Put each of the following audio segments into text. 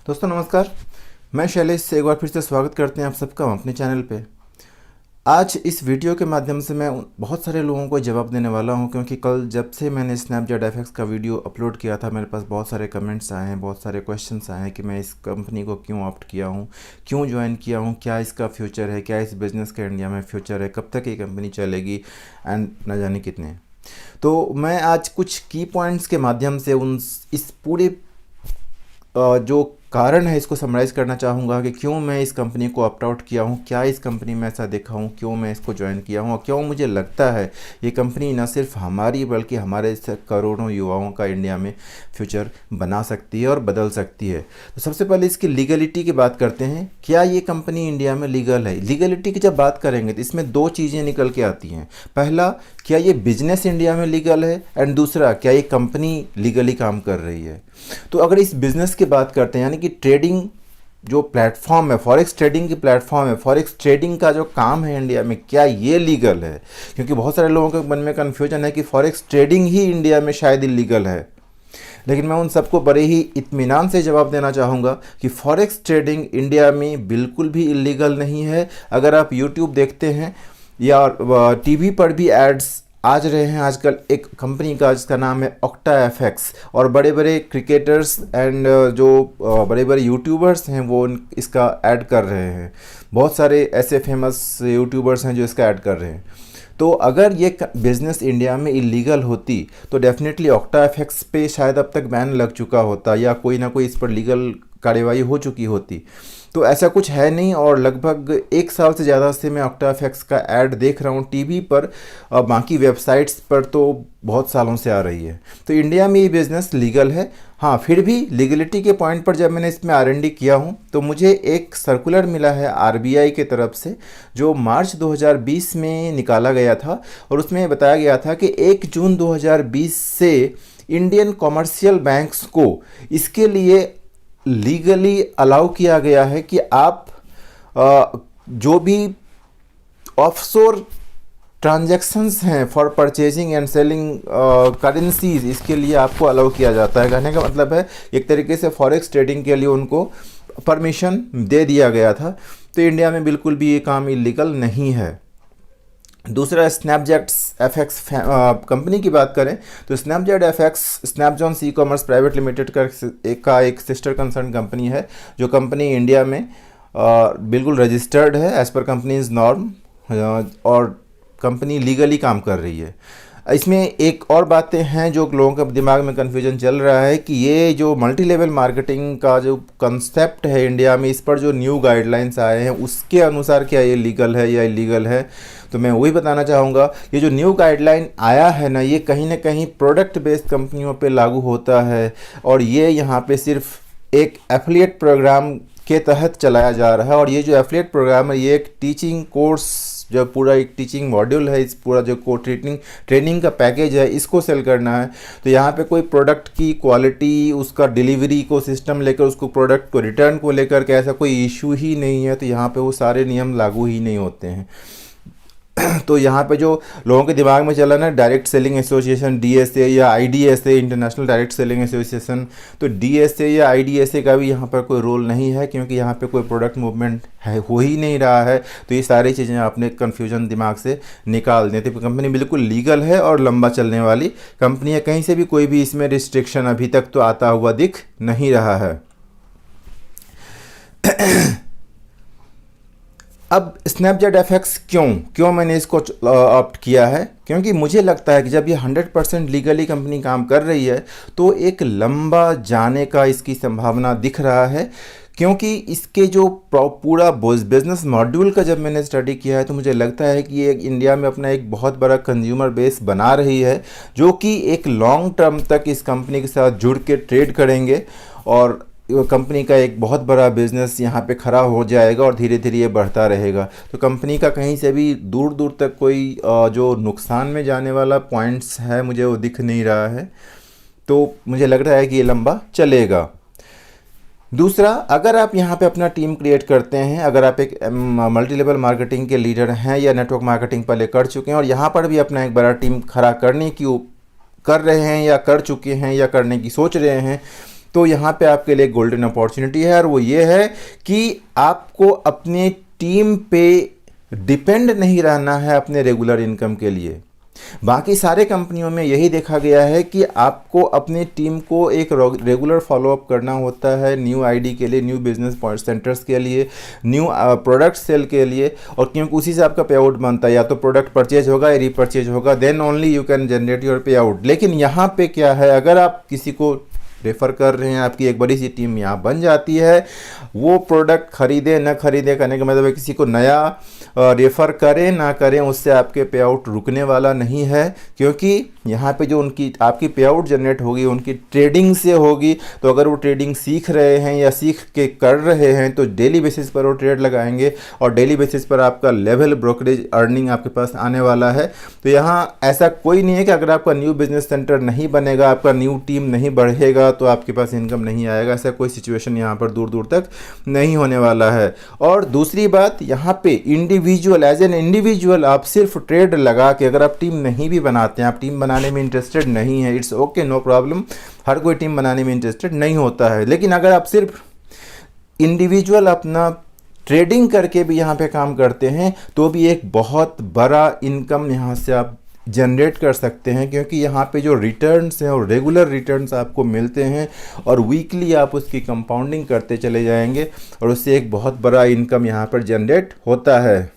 दोस्तों नमस्कार। मैं शैलेश से एक बार फिर से स्वागत करते हैं आप सबका अपने चैनल पे। आज इस वीडियो के माध्यम से मैं बहुत सारे लोगों को जवाब देने वाला हूं, क्योंकि कल जब से मैंने स्नैपचैट एफएक्स का वीडियो अपलोड किया था मेरे पास बहुत सारे कमेंट्स आए हैं, बहुत सारे क्वेश्चंस आए हैं कि मैं इस कंपनी को क्यों ऑप्ट किया हूं, क्यों ज्वाइन किया हूं, क्या इसका फ्यूचर है, क्या इस बिज़नेस का इंडिया में फ्यूचर है, कब तक ये कंपनी चलेगी एंड न जाने कितने। तो मैं आज कुछ की पॉइंट्स के माध्यम से इस पूरे जो कारण है इसको समराइज़ करना चाहूँगा कि क्यों मैं इस कंपनी को ऑप्ट आउट किया हूँ, क्या इस कंपनी में ऐसा देखा हूँ, क्यों मैं इसको ज्वाइन किया हूँ और क्यों मुझे लगता है ये कंपनी न सिर्फ हमारी बल्कि हमारे करोड़ों युवाओं का इंडिया में फ्यूचर बना सकती है और बदल सकती है। तो सबसे पहले इसकी लीगलिटी की बात करते हैं। क्या ये कंपनी इंडिया में लीगल है? लीगलिटी की जब बात करेंगे तो इसमें दो चीज़ें निकल के आती हैं। पहला, क्या ये बिजनेस इंडिया में लीगल है, एंड दूसरा, क्या ये कंपनी लीगली काम कर रही है। तो अगर इस बिज़नेस की बात करते हैं, यानी कि ट्रेडिंग जो प्लेटफॉर्म है, फॉरेक्स ट्रेडिंग की प्लेटफॉर्म है, फॉरेक्स ट्रेडिंग का जो काम है इंडिया में, क्या ये लीगल है? क्योंकि बहुत सारे लोगों के मन में कन्फ्यूजन है कि फॉरेक्स ट्रेडिंग ही इंडिया में शायद इलीगल है। लेकिन मैं उन सबको बड़े ही इत्मीनान से जवाब देना चाहूँगा कि फॉरेक्स ट्रेडिंग इंडिया में बिल्कुल भी इलीगल नहीं है। अगर आप यूट्यूब देखते हैं या टीवी पर भी एड्स आज रहे हैं आजकल एक कंपनी का जिसका नाम है ऑक्टा एफएक्स, और बड़े बड़े क्रिकेटर्स एंड जो बड़े बड़े यूट्यूबर्स हैं वो इसका ऐड कर रहे हैं। बहुत सारे ऐसे फेमस यूट्यूबर्स हैं जो इसका ऐड कर रहे हैं। तो अगर ये बिज़नेस इंडिया में इलीगल होती तो डेफिनेटली ऑक्टा एफएक्स पे शायद अब तक बैन लग चुका होता या कोई ना कोई इस पर लीगल कार्यवाही हो चुकी होती। तो ऐसा कुछ है नहीं, और लगभग एक साल से ज़्यादा से मैं ऑक्टा एफएक्स का ऐड देख रहा हूँ टीवी पर, और बाकी वेबसाइट्स पर तो बहुत सालों से आ रही है। तो इंडिया में ये बिज़नेस लीगल है। हाँ, फिर भी लीगलिटी के पॉइंट पर जब मैंने इसमें आर&डी किया हूँ तो मुझे एक सर्कुलर मिला है आरबीआई के तरफ से, जो मार्च 2020 में निकाला गया था, और उसमें बताया गया था कि 1 जून 2020 से इंडियन कॉमर्शियल बैंक्स को इसके लिए लीगली अलाउ किया गया है कि आप जो भी ऑफशोर ट्रांजैक्शंस हैं for purchasing and selling currencies, इसके लिए आपको अलाउ किया जाता है। कहने का मतलब है एक तरीके से फॉरेक्स ट्रेडिंग के लिए उनको परमिशन दे दिया गया था। तो इंडिया में बिल्कुल भी ये काम इलीगल नहीं है। दूसरा, स्नैपचैट एफएक्स कंपनी की बात करें तो स्नैपचैट एफएक्स स्नैपजॉन्स ई कॉमर्स प्राइवेट लिमिटेड का एक सिस्टर कंसर्न कंपनी है, जो कंपनी इंडिया में बिल्कुल रजिस्टर्ड है एज़ पर कंपनीज नॉर्म, और कंपनी लीगली काम कर रही है। इसमें एक और बातें हैं जो लोगों के दिमाग में कन्फ्यूजन चल रहा है कि ये जो मल्टी लेवल मार्केटिंग का जो कंसेप्ट है इंडिया में, इस पर जो न्यू गाइडलाइंस आए हैं उसके अनुसार क्या ये लीगल है या इलीगल है। तो मैं वही बताना चाहूँगा, ये जो न्यू गाइडलाइन आया है ना, ये कहीं ना कहीं प्रोडक्ट बेस्ड कंपनियों पे लागू होता है, और ये यहाँ पे सिर्फ एक एफिलिएट प्रोग्राम के तहत चलाया जा रहा है। और ये जो एफिलिएट प्रोग्राम है ये एक टीचिंग कोर्स, जो पूरा एक टीचिंग मॉड्यूल है, इस पूरा जो ट्रेनिंग का पैकेज है, इसको सेल करना है। तो यहाँ पे कोई प्रोडक्ट की क्वालिटी, उसका डिलीवरी को सिस्टम लेकर, उसको प्रोडक्ट को रिटर्न को लेकर के ऐसा कोई इशू ही नहीं है। तो यहाँ पे वो सारे नियम लागू ही नहीं होते हैं। तो यहाँ पे जो लोगों के दिमाग में चला ना, डायरेक्ट सेलिंग एसोसिएशन डीएसए या IDSA, international direct selling association, तो डीएसए या आईडीएसए का भी यहाँ पर कोई रोल नहीं है, क्योंकि यहाँ पे कोई प्रोडक्ट मूवमेंट है हो ही नहीं रहा है। तो ये सारी चीज़ें आपने कन्फ्यूजन दिमाग से निकाल दें। तो कंपनी बिल्कुल लीगल है और लंबा चलने वाली कंपनी है। कहीं से भी कोई भी इसमें रिस्ट्रिक्शन अभी तक तो आता हुआ दिख नहीं रहा है। अब स्नैपचैट एफएक्स क्यों मैंने इसको ऑप्ट किया है, क्योंकि मुझे लगता है कि जब ये 100% लीगली कंपनी काम कर रही है तो एक लंबा जाने का इसकी संभावना दिख रहा है। क्योंकि इसके जो पूरा बिजनेस मॉड्यूल का जब मैंने स्टडी किया है तो मुझे लगता है कि ये इंडिया में अपना एक बहुत बड़ा कंज्यूमर बेस बना रही है, जो कि एक लॉन्ग टर्म तक इस कंपनी के साथ जुड़ के ट्रेड करेंगे, और कंपनी का एक बहुत बड़ा बिजनेस यहाँ पे खड़ा हो जाएगा और धीरे धीरे ये बढ़ता रहेगा। तो कंपनी का कहीं से भी दूर दूर तक कोई जो नुकसान में जाने वाला पॉइंट्स है मुझे वो दिख नहीं रहा है। तो मुझे लग रहा है कि ये लंबा चलेगा। दूसरा, अगर आप यहाँ पे अपना टीम क्रिएट करते हैं, अगर आप एक मल्टी लेवल मार्केटिंग के लीडर हैं या नेटवर्क मार्केटिंग पहले कर चुके हैं और यहाँ पर भी अपना एक बड़ा टीम खड़ा करने की कर रहे हैं या कर चुके हैं या करने की सोच रहे हैं, तो यहाँ पे आपके लिए गोल्डन अपॉर्चुनिटी है, और वो ये है कि आपको अपने टीम पे डिपेंड नहीं रहना है अपने रेगुलर इनकम के लिए। बाकी सारे कंपनियों में यही देखा गया है कि आपको अपनी टीम को एक रेगुलर फॉलोअप करना होता है न्यू आईडी के लिए, न्यू बिजनेस पॉइंट सेंटर्स के लिए, न्यू प्रोडक्ट सेल के लिए, और क्योंकि उसी से आपका पे आउट बनता है, या तो प्रोडक्ट परचेज होगा या रीपरचेज होगा, then only you can generate your pay out. लेकिन यहाँ पे क्या है, अगर आप किसी को रेफ़र कर रहे हैं, आपकी एक बड़ी सी टीम यहाँ बन जाती है, वो प्रोडक्ट खरीदे न खरीदे करने का मतलब है किसी को नया रेफ़र करें ना करें, उससे आपके पे आउट रुकने वाला नहीं है, क्योंकि यहाँ पे जो उनकी आपकी पे आउट जनरेट होगी उनकी ट्रेडिंग से होगी। तो अगर वो ट्रेडिंग सीख रहे हैं या सीख के कर रहे हैं तो डेली बेसिस पर वो ट्रेड लगाएंगे, और डेली बेसिस पर आपका लेवल ब्रोकरेज अर्निंग आपके पास आने वाला है। तो यहाँ ऐसा कोई नहीं है कि अगर आपका न्यू बिजनेस सेंटर नहीं बनेगा, आपका न्यू टीम नहीं बढ़ेगा तो आपके पास इनकम नहीं आएगा। ऐसा कोई सिचुएशन यहाँ पर दूर दूर तक नहीं होने वाला है। और दूसरी बात, यहाँ पे इंडिविजुअल एज एन इंडिविजुअल आप सिर्फ ट्रेड लगा के, अगर आप टीम नहीं भी बनाते हैं, आप टीम बनाने में इंटरेस्टेड नहीं है, इट्स ओके, नो प्रॉब्लम, हर कोई टीम बनाने में इंटरेस्टेड नहीं होता है। लेकिन अगर आप सिर्फ इंडिविजुअल अपना ट्रेडिंग करके भी यहाँ पे काम करते हैं तो भी एक बहुत बड़ा इनकम यहाँ से आप जनरेट कर सकते हैं, क्योंकि यहाँ पे जो रिटर्न्स हैं और रेगुलर रिटर्न्स आपको मिलते हैं, और वीकली आप उसकी कंपाउंडिंग करते चले जाएंगे, और उससे एक बहुत बड़ा इनकम यहाँ पर जनरेट होता है।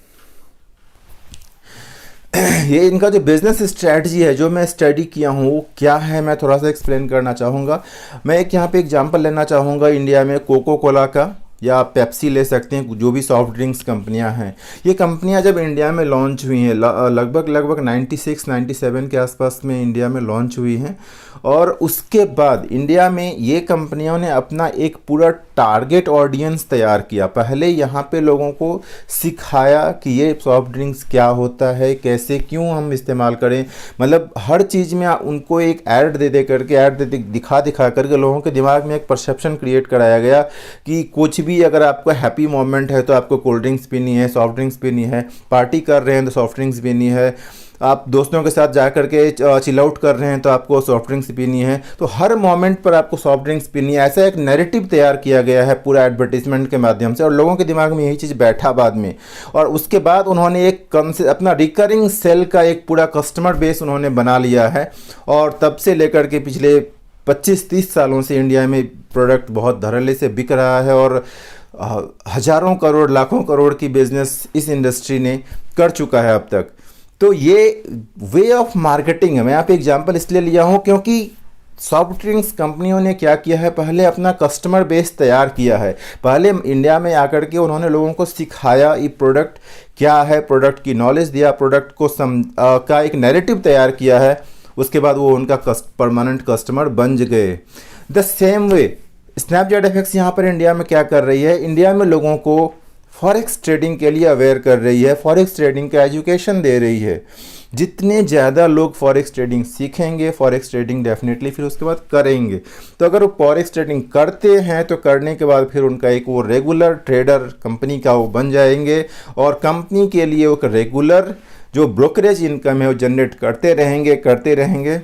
ये इनका जो बिज़नेस स्ट्रैटेजी है, जो मैं स्टडी किया हूँ, वो क्या है मैं थोड़ा सा एक्सप्लेन करना चाहूँगा। मैं एक यहाँ पे एग्जांपल लेना चाहूँगा इंडिया में कोको कोला का, या आप पेप्सी ले सकते हैं, जो भी सॉफ्ट ड्रिंक्स कंपनियां हैं। ये कंपनियां जब इंडिया में लॉन्च हुई हैं, लगभग 96-97 के आसपास में इंडिया में लॉन्च हुई हैं, और उसके बाद इंडिया में ये कंपनियों ने अपना एक पूरा टारगेट ऑडियंस तैयार किया। पहले यहाँ पे लोगों को सिखाया कि ये सॉफ्ट ड्रिंक्स क्या होता है, कैसे क्यों हम इस्तेमाल करें, मतलब हर चीज़ में उनको एक ऐड दे करके दिखा करके लोगों के दिमाग में एक परसेप्शन क्रिएट कराया गया कि कुछ भी अगर आपको हैप्पी मोमेंट है तो आपको कोल्ड ड्रिंक्स पीनी है, सॉफ्ट ड्रिंक्स पीनी है, पार्टी कर रहे हैं तो सॉफ्ट ड्रिंक्स पीनी है, आप दोस्तों के साथ जा करके चिल आउट कर रहे हैं तो आपको सॉफ्ट ड्रिंक्स पीनी है, तो हर मोमेंट पर आपको सॉफ्ट ड्रिंक्स पीनी है। ऐसा एक नैरेटिव तैयार किया गया है पूरा एडवर्टीजमेंट के माध्यम से, और लोगों के दिमाग में यही चीज़ बैठा बाद में। और उसके बाद उन्होंने एक अपना रिकरिंग सेल का एक पूरा कस्टमर बेस उन्होंने बना लिया है, और तब से लेकर के पिछले 25-30 सालों से इंडिया में प्रोडक्ट बहुत धड़ल्ले से बिक रहा है, और हजारों करोड़ लाखों करोड़ की बिजनेस इस इंडस्ट्री ने कर चुका है अब तक। तो ये वे ऑफ मार्केटिंग है। मैं यहाँ पे एग्जांपल इसलिए लिया हूँ क्योंकि सॉफ्ट ड्रिंक्स कंपनियों ने क्या किया है, पहले अपना कस्टमर बेस तैयार किया है। पहले इंडिया में आकर के उन्होंने लोगों को सिखाया ये प्रोडक्ट क्या है, प्रोडक्ट की नॉलेज दिया, प्रोडक्ट को का एक नैरेटिव तैयार किया है, उसके बाद वो उनका परमानेंट कस्टमर बन गए। द सेम वे स्नैपजेट एफएक्स यहाँ पर इंडिया में क्या कर रही है, इंडिया में लोगों को फॉरेक्स ट्रेडिंग के लिए अवेयर कर रही है, फॉरेक्स ट्रेडिंग का एजुकेशन दे रही है। जितने ज़्यादा लोग फॉरेक्स ट्रेडिंग सीखेंगे, फॉरेक्स ट्रेडिंग डेफिनेटली फिर उसके बाद करेंगे। तो अगर वो फॉरेक्स ट्रेडिंग करते हैं तो करने के बाद फिर उनका एक वो रेगुलर ट्रेडर कंपनी का वो बन जाएंगे, और कंपनी के लिए वो रेगुलर जो ब्रोकरेज इनकम है वो जनरेट करते रहेंगे।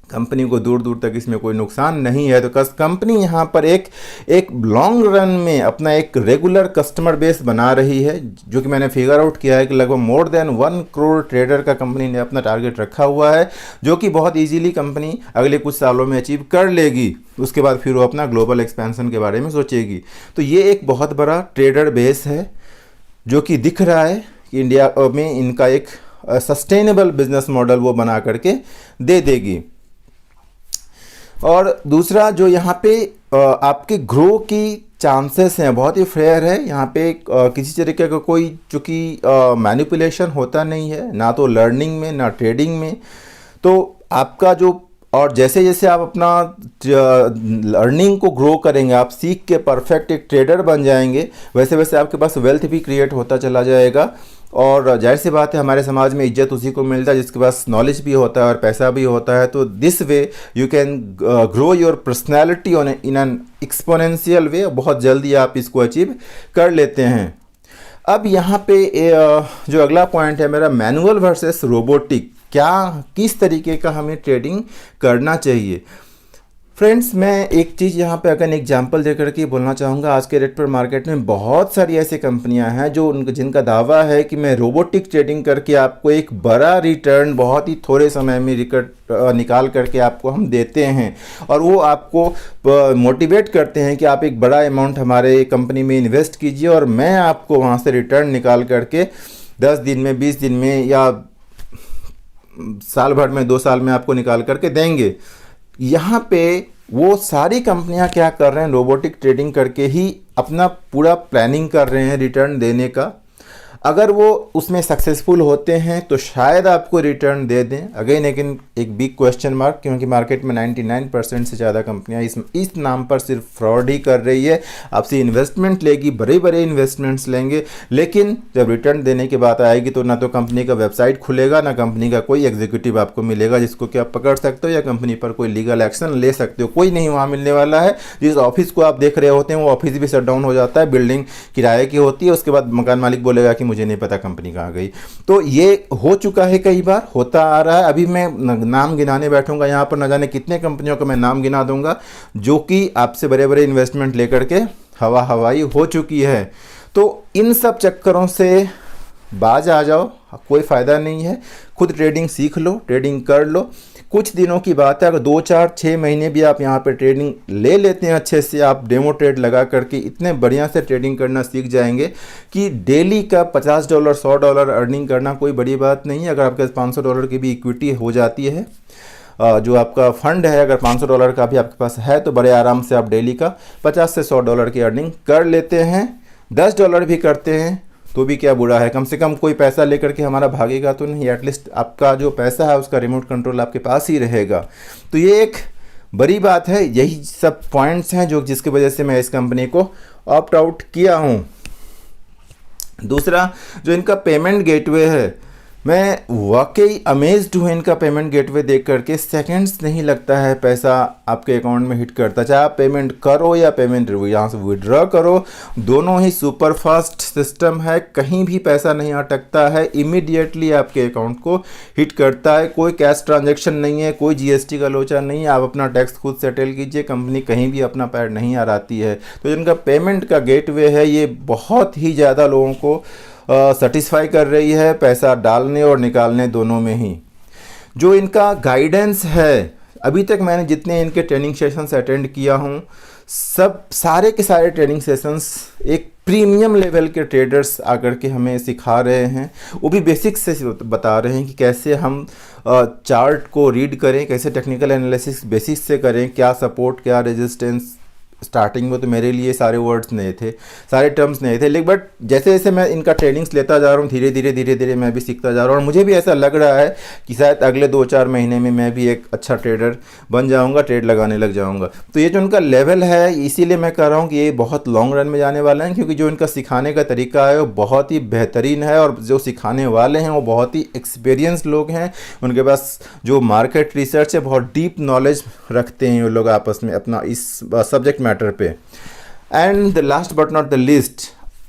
कंपनी को दूर दूर तक इसमें कोई नुकसान नहीं है। तो कंपनी यहाँ पर एक लॉन्ग रन में अपना एक रेगुलर कस्टमर बेस बना रही है, जो कि मैंने फिगर आउट किया है कि लगभग मोर देन 1 करोड़ ट्रेडर का कंपनी ने अपना टारगेट रखा हुआ है, जो कि बहुत इजीली कंपनी अगले कुछ सालों में अचीव कर लेगी। उसके बाद फिर वो अपना ग्लोबल एक्सपेंशन के बारे में सोचेगी। तो ये एक बहुत बड़ा ट्रेडर बेस है जो कि दिख रहा है कि इंडिया में इनका एक सस्टेनेबल बिजनेस मॉडल वो बना करके दे देगी। और दूसरा जो यहाँ पे आपके ग्रो की चांसेस हैं बहुत ही फेयर है। यहाँ पे किसी तरीके का कोई चूँकि मैनिपुलेशन होता नहीं है, ना तो लर्निंग में ना ट्रेडिंग में। तो आपका जो और जैसे जैसे आप अपना लर्निंग को ग्रो करेंगे, आप सीख के परफेक्ट एक ट्रेडर बन जाएंगे, वैसे वैसे आपके पास वेल्थ भी क्रिएट होता चला जाएगा। और जाहिर सी बात है हमारे समाज में इज्जत उसी को मिलता है जिसके पास नॉलेज भी होता है और पैसा भी होता है। तो this way you can grow your personality in an exponential way. बहुत जल्दी आप इसको अचीव कर लेते हैं। अब यहाँ पे जो अगला पॉइंट है मेरा, मैनुअल वर्सेस रोबोटिक, क्या किस तरीके का हमें ट्रेडिंग करना चाहिए। फ्रेंड्स, मैं एक चीज़ यहाँ पे अगर एग्जांपल देकर के बोलना चाहूँगा, आज के रेट पर मार्केट में बहुत सारी ऐसी कंपनियाँ हैं जो जिनका दावा है कि मैं रोबोटिक ट्रेडिंग करके आपको एक बड़ा रिटर्न बहुत ही थोड़े समय में निकाल करके आपको हम देते हैं, और वो आपको मोटिवेट करते हैं कि आप एक बड़ा अमाउंट हमारे कंपनी में इन्वेस्ट कीजिए और मैं आपको वहाँ से रिटर्न निकाल करके 10 दिन में, 20 दिन में या साल भर में, 2 साल में आपको निकाल करके देंगे। यहाँ पे वो सारी कंपनियां क्या कर रहे हैं, रोबोटिक ट्रेडिंग करके ही अपना पूरा प्लानिंग कर रहे हैं रिटर्न देने का। अगर वो उसमें सक्सेसफुल होते हैं तो शायद आपको रिटर्न दे दें। अगेन लेकिन एक बिग क्वेश्चन मार्क, क्योंकि मार्केट में 99% से ज़्यादा कंपनियां इस नाम पर सिर्फ फ्रॉड ही कर रही है। आपसे इन्वेस्टमेंट लेगी, बड़े बड़े इन्वेस्टमेंट्स लेंगे, लेकिन जब रिटर्न देने की बात आएगी तो ना तो कंपनी का वेबसाइट खुलेगा, ना कंपनी का कोई एग्जीक्यूटिव आपको मिलेगा जिसको कि आप पकड़ सकते हो या कंपनी पर कोई लीगल एक्शन ले सकते हो। कोई नहीं वहाँ मिलने वाला है। जिस ऑफिस को आप देख रहे होते हैं वो ऑफिस भी शट डाउन हो जाता है, बिल्डिंग किराए की होती है, उसके बाद मकान मालिक बोलेगा कि मुझे नहीं पता कंपनी कहाँ गई। तो ये हो चुका है, कई बार होता आ रहा है। अभी मैं नाम गिनाने बैठूंगा यहाँ पर, न जाने कितने कंपनियों का मैं नाम गिना दूंगा जो कि आपसे बड़े बड़े इन्वेस्टमेंट लेकर के हवाई हो चुकी है। तो इन सब चक्करों से बाज आ जाओ, कोई फ़ायदा नहीं है। खुद ट्रेडिंग सीख लो, ट्रेडिंग कर लो। कुछ दिनों की बात है, अगर 2, 4, 6 महीने भी आप यहाँ पे ट्रेडिंग ले लेते हैं अच्छे से, आप डेमो ट्रेड लगा करके इतने बढ़िया से ट्रेडिंग करना सीख जाएंगे कि डेली का $50, $100 अर्निंग करना कोई बड़ी बात नहीं है। अगर आपके पास $500 की भी इक्विटी हो जाती है, जो आपका फंड है, अगर $500 का भी आपके पास है तो बड़े आराम से आप डेली का $50 से $100 की अर्निंग कर लेते हैं। $10 भी करते हैं तो भी क्या बुरा है। कम से कम कोई पैसा लेकर के हमारा भागेगा तो नहीं, एटलीस्ट आपका जो पैसा है उसका रिमोट कंट्रोल आपके पास ही रहेगा। तो ये एक बड़ी बात है। यही सब पॉइंट्स हैं जो जिसकी वजह से मैं इस कंपनी को ऑप्ट आउट किया हूँ। दूसरा, जो इनका पेमेंट गेटवे है, मैं वाकई अमेज्ड हूँ इनका पेमेंट गेटवे देख करके। सेकंड्स नहीं लगता है पैसा आपके अकाउंट में हिट करता, चाहे आप पेमेंट करो या पेमेंट यहाँ से विड्रॉ करो, दोनों ही सुपर फास्ट सिस्टम है। कहीं भी पैसा नहीं अटकता है, इमीडिएटली आपके अकाउंट को हिट करता है। कोई कैश ट्रांजैक्शन नहीं है, कोई जीएसटी का लोचा नहीं है। आप अपना टैक्स खुद सेटल कीजिए, कंपनी कहीं भी अपना पैर नहीं हराती है। तो जिनका पेमेंट का गेटवे है ये बहुत ही ज़्यादा लोगों को सेटिस्फाई कर रही है, पैसा डालने और निकालने दोनों में ही। जो इनका गाइडेंस है, अभी तक मैंने जितने इनके ट्रेनिंग सेशंस अटेंड किया हूँ, सब सारे के सारे ट्रेनिंग सेशंस एक प्रीमियम लेवल के ट्रेडर्स आकर के हमें सिखा रहे हैं। वो भी बेसिक्स से बता रहे हैं कि कैसे हम चार्ट को रीड करें, कैसे टेक्निकल एनालिसिस बेसिक्स से करें, क्या सपोर्ट, क्या रेजिस्टेंस। स्टार्टिंग में तो मेरे लिए सारे वर्ड्स नए थे, सारे टर्म्स नए थे, लेकिन बट जैसे जैसे मैं इनका ट्रेनिंग्स लेता जा रहा हूँ, धीरे धीरे मैं भी सीखता जा रहा हूँ। और मुझे भी ऐसा लग रहा है कि शायद अगले 2-4 महीने में मैं भी एक अच्छा ट्रेडर बन जाऊँगा, ट्रेड लगाने लग जाऊँगा। तो ये जो उनका लेवल है, इसीलिए मैं कह रहा हूँ कि ये बहुत लॉन्ग रन में जाने वाला है, क्योंकि जो इनका सिखाने का तरीका है वो बहुत ही बेहतरीन है, और जो सिखाने वाले हैं वो बहुत ही एक्सपीरियंस लोग हैं। उनके पास जो मार्केट रिसर्च है, बहुत डीप नॉलेज रखते हैं वो लोग आपस में अपना इस सब्जेक्ट मैटर पे। And the last but not the list,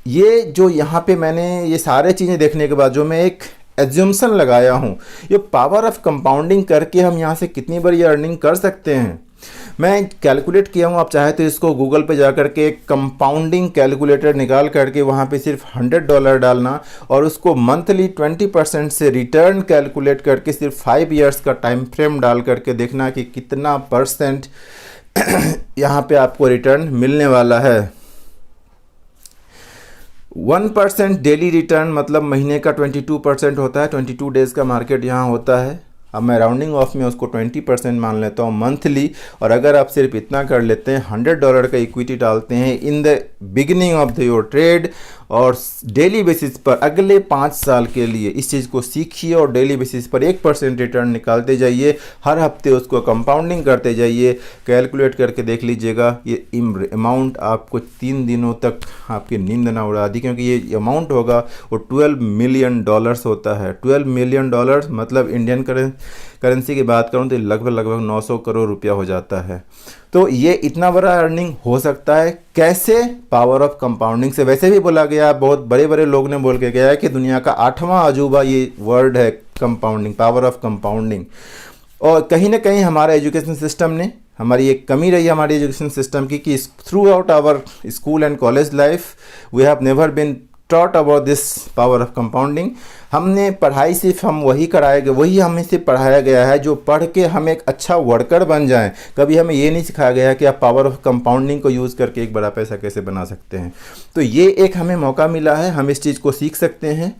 ये जो यहाँ पे मैंने ये सारे चीज़ें देखने के बाद जो मैं एक एज्यूम्सन लगाया हूँ, ये पावर ऑफ कंपाउंडिंग करके हम यहाँ से कितनी बड़ी अर्निंग कर सकते हैं, मैं कैलकुलेट किया हूँ। आप चाहे तो इसको गूगल पे जा करके कंपाउंडिंग कैलकुलेटर निकाल करके वहाँ पे सिर्फ $100 डालना और उसको मंथली 20% से रिटर्न कैलकुलेट करके सिर्फ 5 इयर्स का टाइम फ्रेम डाल करके देखना कि कितना परसेंट यहाँ पे आपको रिटर्न मिलने वाला है। 1% डेली रिटर्न मतलब महीने का 22% होता है। 22 डेज़ का मार्केट यहाँ होता है। अब मैं राउंडिंग ऑफ में उसको 20% मान लेता हूँ मंथली। और अगर आप सिर्फ इतना कर लेते हैं, $100 का इक्विटी डालते हैं in the beginning of the your trade, और डेली बेसिस पर अगले 5 साल के लिए इस चीज़ को सीखिए और डेली बेसिस पर 1% रिटर्न निकालते जाइए। हर हफ्ते उसको कंपाउंडिंग करते जाइए। कैलकुलेट करके देख लीजिएगा, ये अमाउंट आपको 3 दिनों तक आपकी नींद ना उड़ा दी, क्योंकि ये अमाउंट होगा वो $12 मिलियन होता है। $12 मिलियन मतलब इंडियन करेंसी की बात करूँ तो लगभग 900 करोड़ रुपया हो जाता है। तो ये इतना बड़ा अर्निंग हो सकता है कैसे? पावर ऑफ कंपाउंडिंग से। वैसे भी बोला गया, बहुत बड़े बड़े लोग ने बोल के गया है कि दुनिया का 8वां अजूबा ये वर्ड है कंपाउंडिंग, पावर ऑफ कंपाउंडिंग। और कहीं ना कहीं हमारा एजुकेशन सिस्टम ने हमारी एक कमी रही हमारी एजुकेशन सिस्टम की कि throughout our school and college life we have never been taught about this power of compounding. हमने पढ़ाई सिर्फ हम वही कराया गया, वही हमें सिर्फ पढ़ाया गया है जो पढ़ के हम एक अच्छा वर्कर बन जाएं। कभी हमें ये नहीं सिखाया गया कि आप पावर ऑफ कंपाउंडिंग को यूज़ करके एक बड़ा पैसा कैसे बना सकते हैं। तो ये एक हमें मौका मिला है, हम इस चीज़ को सीख सकते हैं।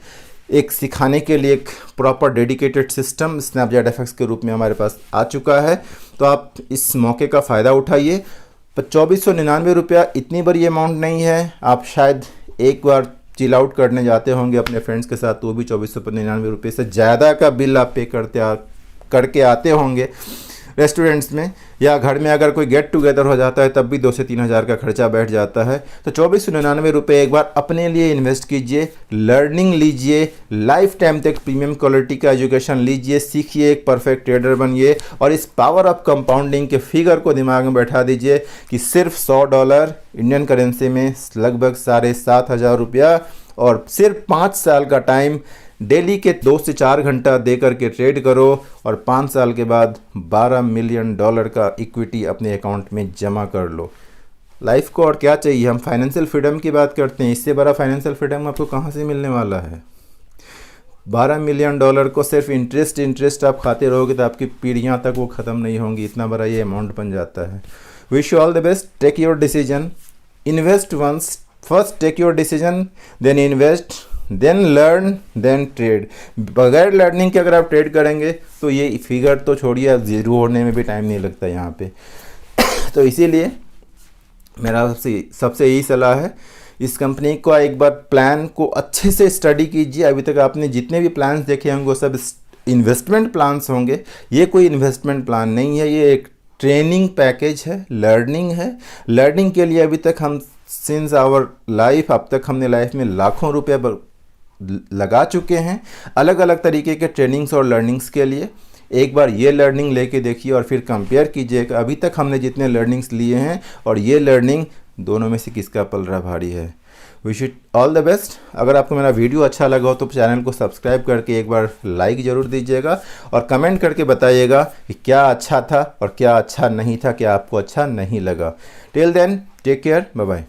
एक सिखाने के लिए एक proper dedicated system Snapchat FX के रूप में हमारे पास आ चुका है। तो आप इस मौके का फ़ायदा उठाइए। पर 2499 रुपया इतनी बड़ी अमाउंट नहीं है। आप शायद एक बार चिल आउट करने जाते होंगे अपने फ्रेंड्स के साथ, तो वो भी 2499 रुपये से ज़्यादा का बिल आप पे करके आते होंगे रेस्टोरेंट्स में, या घर में अगर कोई गेट टुगेदर हो जाता है तब भी 2 से 3 हज़ार का खर्चा बैठ जाता है। तो 2499 रुपये एक बार अपने लिए इन्वेस्ट कीजिए, लर्निंग लीजिए, लाइफ टाइम तक प्रीमियम क्वालिटी का एजुकेशन लीजिए, सीखिए, एक परफेक्ट ट्रेडर बनिए और इस पावर ऑफ कंपाउंडिंग के फिगर को दिमाग में बैठा दीजिए कि सिर्फ $100 इंडियन करेंसी में लगभग 7,500 रुपया और सिर्फ 5 साल का टाइम डेली के 2 से 4 घंटा दे करके ट्रेड करो और 5 साल के बाद $12 मिलियन का इक्विटी अपने अकाउंट में जमा कर लो। लाइफ को और क्या चाहिए। हम फाइनेंशियल फ्रीडम की बात करते हैं, इससे बड़ा फाइनेंशियल फ्रीडम आपको कहाँ से मिलने वाला है। $12 मिलियन को सिर्फ इंटरेस्ट आप खाते रहोगे तो आपकी पीढ़ियाँ तक वो ख़त्म नहीं होंगी, इतना बड़ा ये अमाउंट बन जाता है। Wish you all the best, take your decision, invest once, first take your decision, then invest, then learn, then trade. बगैर लर्निंग के अगर आप ट्रेड करेंगे तो ये फिगर तो छोड़िए, अब ज़ीरो होने में भी टाइम नहीं लगता यहाँ पे। तो इसीलिए मेरा सबसे यही सलाह है, इस कंपनी को एक बार प्लान को अच्छे से स्टडी कीजिए। अभी तक आपने जितने भी प्लान्स देखे होंगे वो सब इन्वेस्टमेंट प्लान्स होंगे। ये कोई इन्वेस्टमेंट प्लान नहीं है, ये एक ट्रेनिंग पैकेज है, लर्निंग है। लर्निंग के लिए अभी तक हम सिंस आवर लाइफ, अब तक हमने लाइफ में लाखों रुपए लगा चुके हैं अलग अलग तरीके के ट्रेनिंग्स और लर्निंग्स के लिए। एक बार ये लर्निंग लेके देखिए और फिर कंपेयर कीजिए कि अभी तक हमने जितने लर्निंग्स लिए हैं और ये लर्निंग, दोनों में से किसका पलड़ा भारी है। Wish it all the best. अगर आपको मेरा वीडियो अच्छा लगा हो तो चैनल को सब्सक्राइब करके एक बार लाइक ज़रूर दीजिएगा और कमेंट करके बताइएगा कि क्या अच्छा था और क्या अच्छा नहीं था, क्या आपको अच्छा नहीं लगा। Till then take care, bye bye.